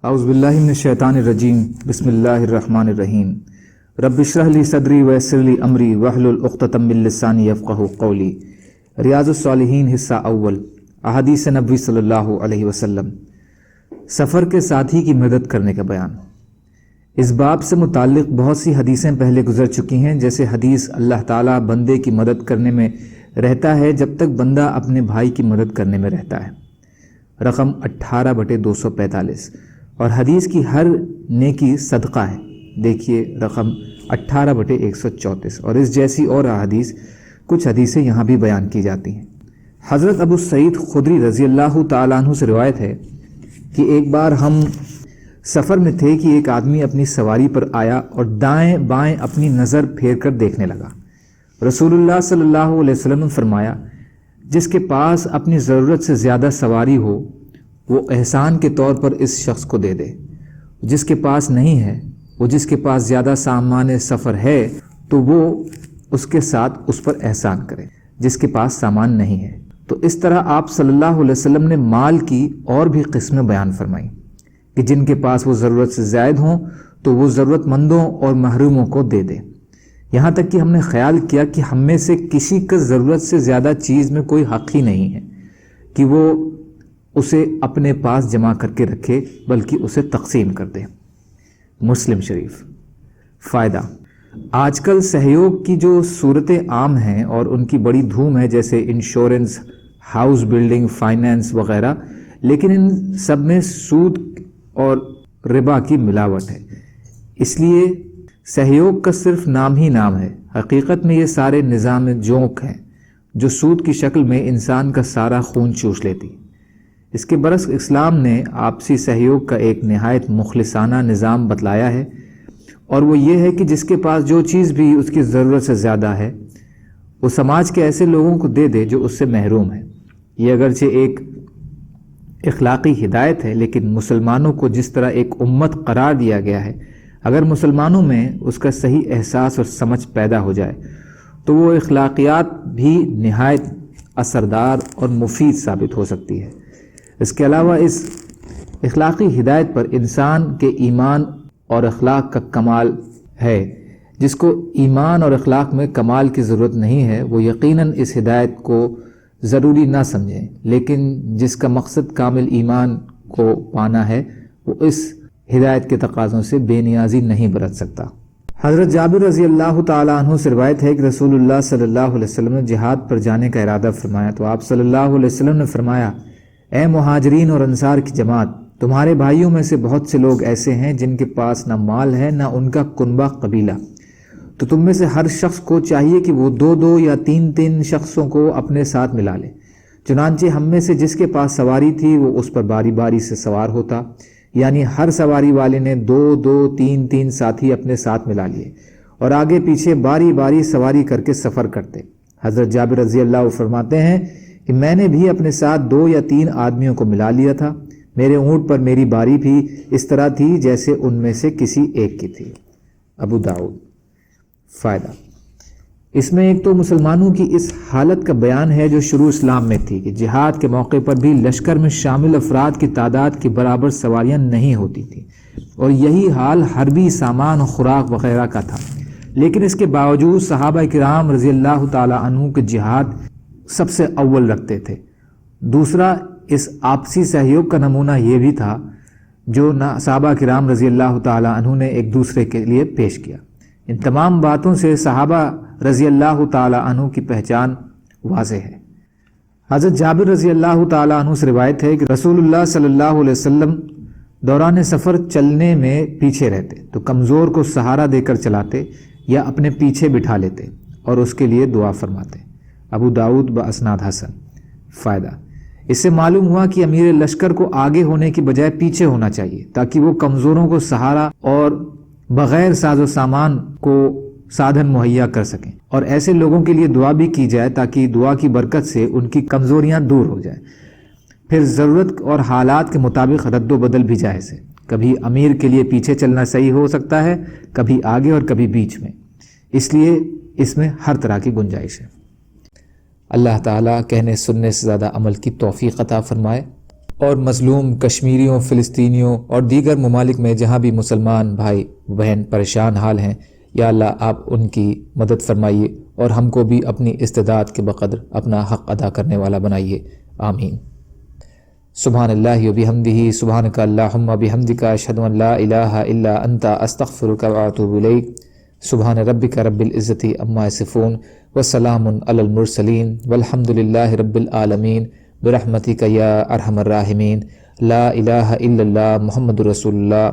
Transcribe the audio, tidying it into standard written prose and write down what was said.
اعوذ باللہ من الشیطان الرجیم، بسم اللہ الرحمن الرحیم۔ رب اشرح لی صدری ویسر لی امری واحلل عقدۃ من لسانی یفقہوا قولی۔ ریاض الصالحین حصہ اول، احادیث نبوی صلی اللہ علیہ وسلم۔ سفر کے ساتھی کی مدد کرنے کا بیان۔ اس باب سے متعلق بہت سی حدیثیں پہلے گزر چکی ہیں، جیسے حدیث اللہ تعالیٰ بندے کی مدد کرنے میں رہتا ہے جب تک بندہ اپنے بھائی کی مدد کرنے میں رہتا ہے، رقم 18/245، اور حدیث کی ہر نیکی صدقہ ہے، دیکھیے رقم 18/134، اور اس جیسی اور احادیث کچھ حدیثیں یہاں بھی بیان کی جاتی ہیں۔ حضرت ابو سعید خدری رضی اللہ تعالیٰ عنہ سے روایت ہے کہ ایک بار ہم سفر میں تھے کہ ایک آدمی اپنی سواری پر آیا اور دائیں بائیں اپنی نظر پھیر کر دیکھنے لگا۔ رسول اللہ صلی اللہ علیہ وسلم نے فرمایا، جس کے پاس اپنی ضرورت سے زیادہ سواری ہو وہ احسان کے طور پر اس شخص کو دے دے، جس کے پاس نہیں ہے، وہ جس کے پاس زیادہ سامان سفر ہے تو وہ اس کے ساتھ اس پر احسان کرے جس کے پاس سامان نہیں ہے۔ تو اس طرح آپ صلی اللہ علیہ وسلم نے مال کی اور بھی قسمیں بیان فرمائیں کہ جن کے پاس وہ ضرورت سے زائد ہوں تو وہ ضرورت مندوں اور محروموں کو دے دے، یہاں تک کہ ہم نے خیال کیا کہ ہم میں سے کسی کا ضرورت سے زیادہ چیز میں کوئی حق ہی نہیں ہے کہ وہ اسے اپنے پاس جمع کر کے رکھے، بلکہ اسے تقسیم کر دے۔ مسلم شریف۔ فائدہ۔ آج کل سہیوگ کی جو صورتیں عام ہیں اور ان کی بڑی دھوم ہے، جیسے انشورنس، ہاؤس بلڈنگ، فائنینس وغیرہ، لیکن ان سب میں سود اور ربا کی ملاوٹ ہے، اس لیے سہیوگ کا صرف نام ہی نام ہے، حقیقت میں یہ سارے نظام جوک ہیں جو سود کی شکل میں انسان کا سارا خون چوس لیتی۔ اس کے برعکس اسلام نے آپسی سہیوگ کا ایک نہایت مخلصانہ نظام بتلایا ہے، اور وہ یہ ہے کہ جس کے پاس جو چیز بھی اس کی ضرورت سے زیادہ ہے وہ سماج کے ایسے لوگوں کو دے دے جو اس سے محروم ہیں۔ یہ اگرچہ ایک اخلاقی ہدایت ہے، لیکن مسلمانوں کو جس طرح ایک امت قرار دیا گیا ہے، اگر مسلمانوں میں اس کا صحیح احساس اور سمجھ پیدا ہو جائے تو وہ اخلاقیات بھی نہایت اثردار اور مفید ثابت ہو سکتی ہے۔ اس کے علاوہ اس اخلاقی ہدایت پر انسان کے ایمان اور اخلاق کا کمال ہے۔ جس کو ایمان اور اخلاق میں کمال کی ضرورت نہیں ہے وہ یقیناً اس ہدایت کو ضروری نہ سمجھیں، لیکن جس کا مقصد کامل ایمان کو پانا ہے وہ اس ہدایت کے تقاضوں سے بے نیازی نہیں برت سکتا۔ حضرت جابر رضی اللہ تعالیٰ عنہ سے روایت ہے کہ رسول اللہ صلی اللہ علیہ وسلم نے جہاد پر جانے کا ارادہ فرمایا تو آپ صلی اللہ علیہ وسلم نے فرمایا، اے مہاجرین اور انصار کی جماعت، تمہارے بھائیوں میں سے بہت سے لوگ ایسے ہیں جن کے پاس نہ مال ہے نہ ان کا کنبہ قبیلہ، تو تم میں سے ہر شخص کو چاہیے کہ وہ 2 یا 3 شخصوں کو اپنے ساتھ ملا لے۔ چنانچہ ہم میں سے جس کے پاس سواری تھی وہ اس پر باری باری سے سوار ہوتا، یعنی ہر سواری والے نے 2 3 ساتھی اپنے ساتھ ملا لیے اور آگے پیچھے باری باری سواری کر کے سفر کرتے۔ حضرت جابر رضی اللہ عنہ فرماتے ہیں کہ میں نے بھی اپنے ساتھ 2 یا 3 آدمیوں کو ملا لیا تھا، میرے اونٹ پر میری باری بھی اس طرح تھی جیسے ان میں سے کسی ایک کی تھی۔ ابو داؤد۔ فائدہ۔ اس میں ایک تو مسلمانوں کی اس حالت کا بیان ہے جو شروع اسلام میں تھی کہ جہاد کے موقع پر بھی لشکر میں شامل افراد کی تعداد کے برابر سواریاں نہیں ہوتی تھیں، اور یہی حال حربی سامان و خوراک وغیرہ کا تھا، لیکن اس کے باوجود صحابہ کرام رضی اللہ تعالیٰ عنہ کے جہاد سب سے اول رکھتے تھے۔ دوسرا، اس آپسی سہیوگ کا نمونہ یہ بھی تھا جو صحابہ کرام رضی اللہ تعالیٰ عنہ نے ایک دوسرے کے لیے پیش کیا۔ ان تمام باتوں سے صحابہ رضی اللہ تعالیٰ عنہ کی پہچان واضح ہے۔ حضرت جابر رضی اللہ تعالیٰ عنہ سے روایت ہے کہ رسول اللہ صلی اللہ علیہ وسلم دوران سفر چلنے میں پیچھے رہتے تو کمزور کو سہارا دے کر چلاتے یا اپنے پیچھے بٹھا لیتے اور اس کے لیے دعا فرماتے۔ ابو داؤد باسناد حسن۔ فائدہ۔ اس سے معلوم ہوا کہ امیر لشکر کو آگے ہونے کی بجائے پیچھے ہونا چاہیے تاکہ وہ کمزوروں کو سہارا اور بغیر ساز و سامان کو سادھن مہیا کر سکیں، اور ایسے لوگوں کے لیے دعا بھی کی جائے تاکہ دعا کی برکت سے ان کی کمزوریاں دور ہو جائیں۔ پھر ضرورت اور حالات کے مطابق رد و بدل بھی جائز ہے، کبھی امیر کے لیے پیچھے چلنا صحیح ہو سکتا ہے، کبھی آگے اور کبھی بیچ میں، اس لیے اس میں ہر طرح کی گنجائش ہے۔ اللہ تعالیٰ کہنے سننے سے زیادہ عمل کی توفیق عطا فرمائے۔ اور مظلوم کشمیریوں، فلسطینیوں اور دیگر ممالک میں جہاں بھی مسلمان بھائی بہن پریشان حال ہیں، یا اللہ آپ ان کی مدد فرمائیے اور ہم کو بھی اپنی استعداد کے بقدر اپنا حق ادا کرنے والا بنائیے، آمین۔ سبحان اللہ و بحمدہ، سبحانک اللہم بحمدک، اشہد ان لا الہ الا انت، استغفرک و اتوب الیک۔ سبحان ربک رب العزت عما یصفون وسلام علی المرسلین والحمد للہ رب العالمین برحمتک یا ارحم الراحمین۔ لا الہ الا اللہ محمد رسول اللہ۔